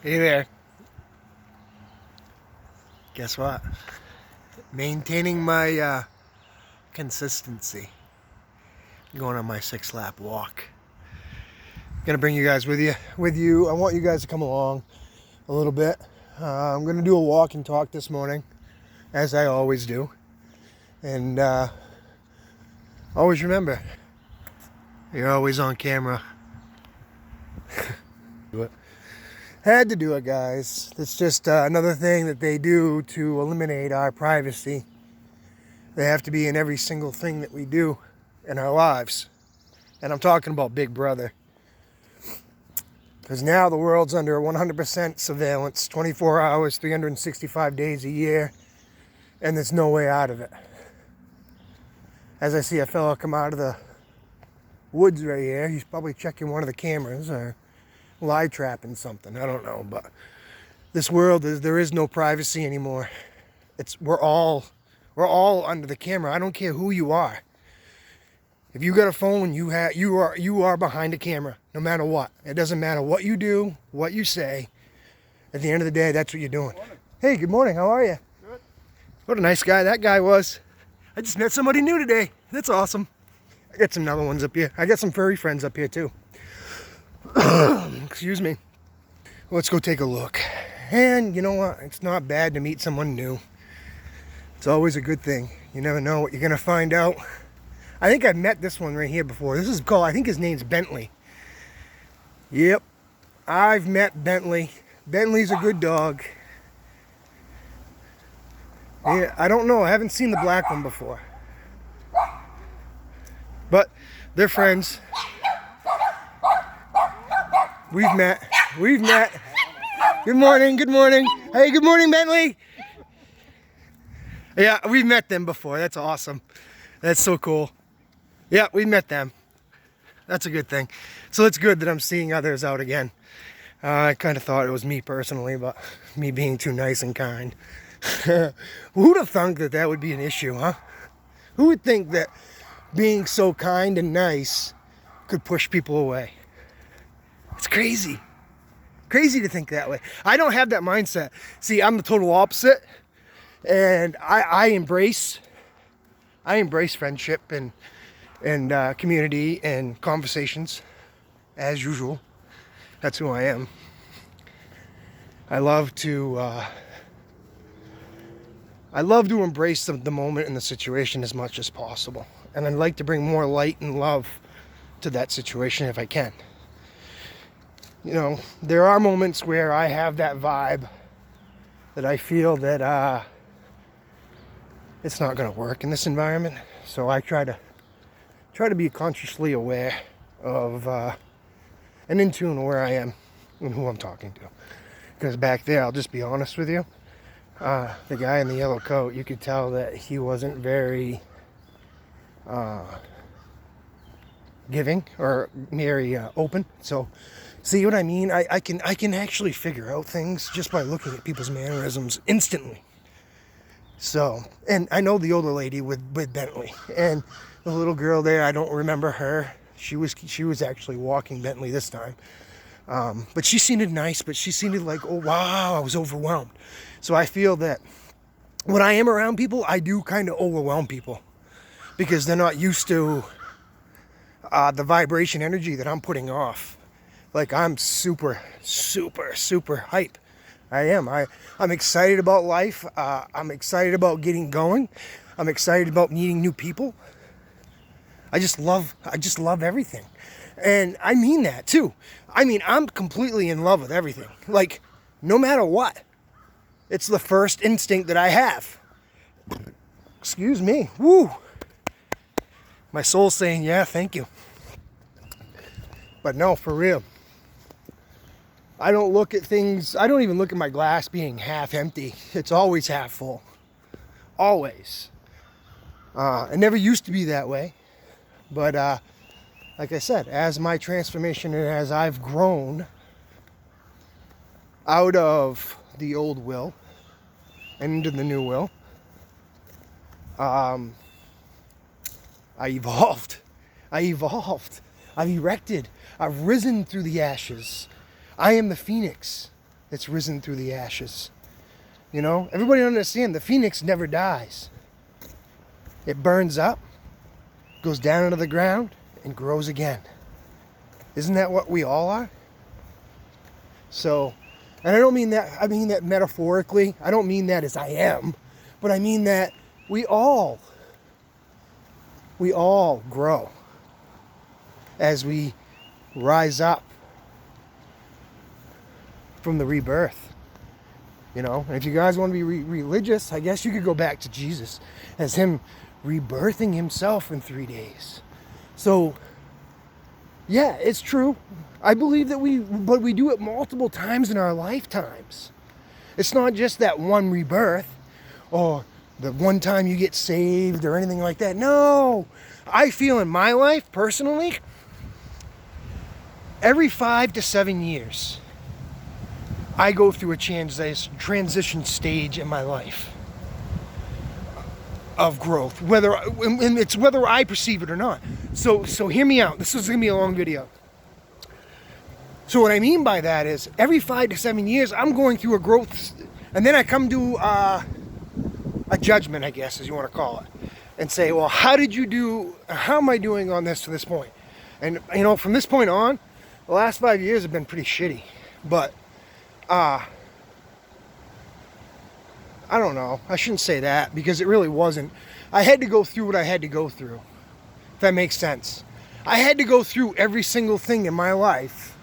Hey there. Guess what? Maintaining my consistency. Going on my 6-lap walk. Gonna bring you guys with you. I want you guys to come along a little bit. I'm gonna do a walk and talk this morning, as I always do. And always remember, you're always on camera. Do it. Had to do it, guys. It's just another thing that they do to eliminate our privacy. They have to be in every single thing that we do in our lives. And I'm talking about Big Brother. Because now the world's under 100% surveillance, 24 hours, 365 days a year, and there's no way out of it. As I see a fella come out of the woods right here, he's probably checking one of the cameras or live trapping something. I don't know, but this world there is no privacy anymore. We're all under the camera. I don't care who you are. If you got a phone, you are behind a camera, no matter what. It doesn't matter what you do, what you say. At the end of the day, that's what you're doing. Hey, good morning. How are you? Good. What a nice guy that guy was. I just met somebody new today. That's awesome. I got some other ones up here. I got some furry friends up here too. Excuse me. Let's go take a look. And you know what? It's not bad to meet someone new. It's always a good thing. You never know what you're going to find out. I think I've met this one right here before. This is called, I think his name's Bentley. Yep. I've met Bentley. Bentley's a good dog. Yeah, I don't know. I haven't seen the black one before. But they're friends. We've met. Good morning. Hey, good morning, Bentley. Yeah, we've met them before. That's awesome. That's so cool. Yeah, we met them. That's a good thing. So it's good that I'm seeing others out again. I kind of thought it was me personally, but me being too nice and kind. Who'd have thunk that would be an issue, huh? Who would think that being so kind and nice could push people away? It's crazy. Crazy to think that way. I don't have that mindset. See, I'm the total opposite. And I embrace friendship and community and conversations as usual. That's who I am. I love to embrace the moment and the situation as much as possible. And I'd like to bring more light and love to that situation if I can. You know, there are moments where I have that vibe that I feel that it's not going to work in this environment. So I try to be consciously aware of and in tune where I am and who I'm talking to. Because back there, I'll just be honest with you, the guy in the yellow coat, you could tell that he wasn't very giving or very open. So see what I mean? I can actually figure out things just by looking at people's mannerisms instantly. So, and I know the older lady with Bentley, and the little girl there, I don't remember her. She was actually walking Bentley this time. But she seemed nice, but she seemed like, oh wow, I was overwhelmed. So I feel that when I am around people, I do kind of overwhelm people because they're not used to the vibration energy that I'm putting off. Like I'm super hype. I am. I'm excited about life. I'm excited about getting going. I'm excited about meeting new people. I just love everything. And I mean that too. I mean, I'm completely in love with everything. Like, no matter what. It's the first instinct that I have. Excuse me. Woo. My soul's saying, yeah, thank you. But no, for real. I don't look at things, I don't even look at my glass being half empty. It's always half full. Always. It never used to be that way. But like I said, as my transformation and as I've grown out of the old will and into the new will, I evolved. I've erected. I've risen through the ashes. I am the phoenix. that's risen through the ashes. You know, everybody understand the phoenix never dies. It burns up, goes down into the ground, and grows again. Isn't that what we all are? So, and I don't mean that, I mean that metaphorically. I don't mean that as I am, but I mean that we all grow as we rise up from the rebirth. You know, and if you guys want to be religious, I guess you could go back to Jesus as him rebirthing himself in 3 days. So, yeah, it's true. I believe that but we do it multiple times in our lifetimes. It's not just that one rebirth or the one time you get saved or anything like that. No, I feel in my life personally, every 5 to 7 years, I go through a transition stage in my life of growth, and it's whether I perceive it or not. So hear me out. This is going to be a long video. So what I mean by that is every 5 to 7 years, I'm going through a growth, and then I come to a judgment, I guess, as you want to call it, and say, well, how am I doing on this to this point? And, you know, from this point on, the last 5 years have been pretty shitty, but I don't know. I shouldn't say that because it really wasn't. I had to go through what I had to go through, if that makes sense. I had to go through every single thing in my life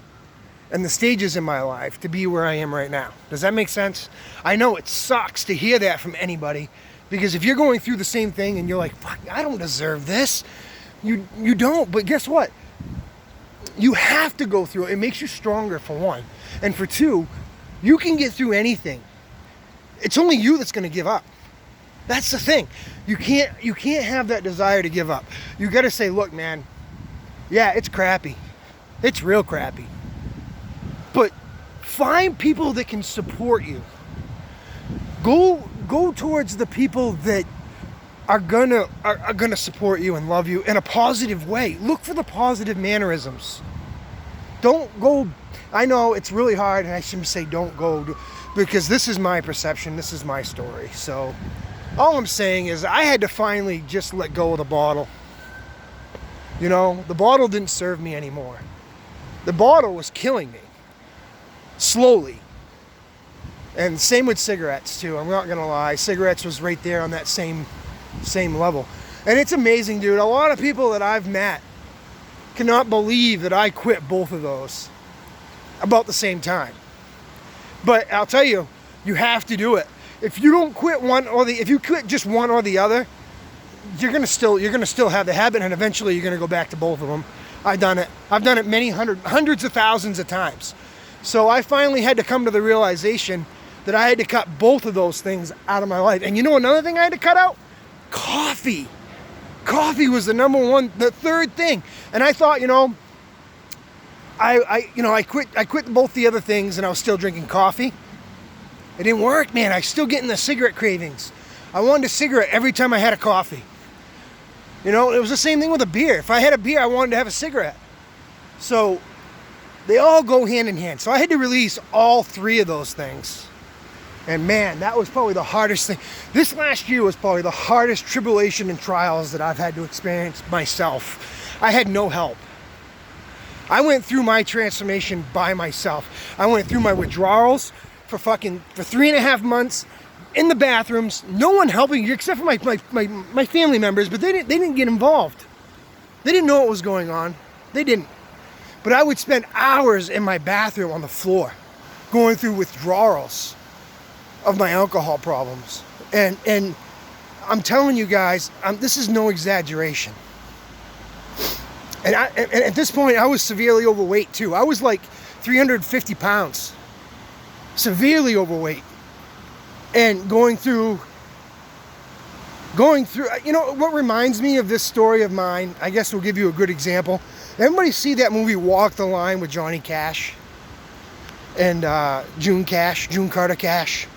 and the stages in my life to be where I am right now. Does that make sense? I know it sucks to hear that from anybody, because if you're going through the same thing and you're like, fuck, I don't deserve this, you don't. But guess what? You have to go through it. It makes you stronger, for one. And for two, you can get through anything. It's only you that's going to give up. That's the thing. You can't have that desire to give up. You got to say, look, man, yeah, it's crappy. It's real crappy. But find people that can support you. Go towards the people that are gonna support you and love you in a positive way. Look for the positive mannerisms. Don't go. I know it's really hard, and I shouldn't say don't go, because this is my perception. This is my story. So all I'm saying is I had to finally just let go of the bottle. You know, the bottle didn't serve me anymore. The bottle was killing me. Slowly. And same with cigarettes too. I'm not gonna lie. Cigarettes was right there on that same level. And it's amazing, dude. A lot of people that I've met cannot believe that I quit both of those about the same time. But I'll tell you, you have to do it. If you don't quit if you quit just one or the other, you're gonna still have the habit, and eventually you're gonna go back to both of them. I've done it many hundreds of thousands of times. So I finally had to come to the realization that I had to cut both of those things out of my life. And you know another thing I had to cut out? Coffee. Coffee was the the third thing. And I thought, I quit both the other things, and I was still drinking coffee. It didn't work, man. I was still getting the cigarette cravings. I wanted a cigarette every time I had a coffee. It was the same thing with a beer. If I had a beer, I wanted to have a cigarette. So they all go hand in hand. So I had to release all three of those things. And man, that was probably the hardest thing. This last year was probably the hardest tribulation and trials that I've had to experience myself. I had no help. I went through my transformation by myself. I went through my withdrawals for 3.5 months in the bathrooms. No one helping you except for my family members, but they didn't get involved. They didn't know what was going on. They didn't. But I would spend hours in my bathroom on the floor going through withdrawals of my alcohol problems. And I'm telling you guys, this is no exaggeration. And at this point, I was severely overweight too. I was like 350 pounds. Severely overweight. And going through, what reminds me of this story of mine, I guess will give you a good example. Everybody see that movie Walk the Line with Johnny Cash and June Carter Cash?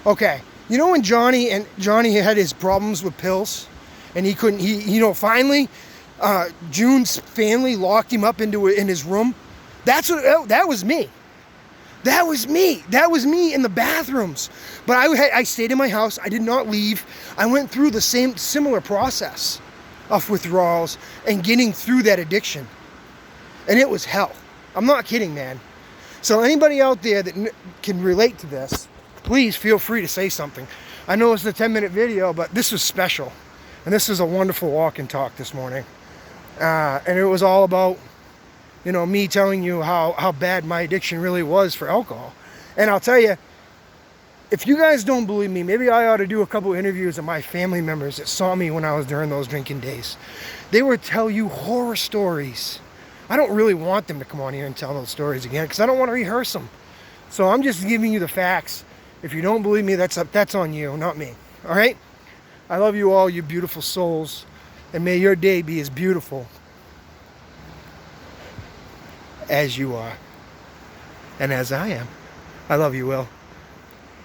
Okay, when Johnny had his problems with pills, and he couldn't, finally, June's family locked him up in his room. That was me. That was me. That was me in the bathrooms. But I stayed in my house. I did not leave. I went through the similar process of withdrawals and getting through that addiction. And it was hell. I'm not kidding, man. So anybody out there that can relate to this, please feel free to say something. I know it's a 10-minute video, but this was special. And this is a wonderful walk and talk this morning. And it was all about, you know, me telling you how bad my addiction really was for alcohol. And I'll tell you, if you guys don't believe me, maybe I ought to do a couple interviews of my family members that saw me when I was during those drinking days. They would tell you horror stories. I don't really want them to come on here and tell those stories again because I don't want to rehearse them. So I'm just giving you the facts. If you don't believe me, that's on you, not me. All right? I love you all, you beautiful souls. And may your day be as beautiful as you are and as I am. I love you, Will.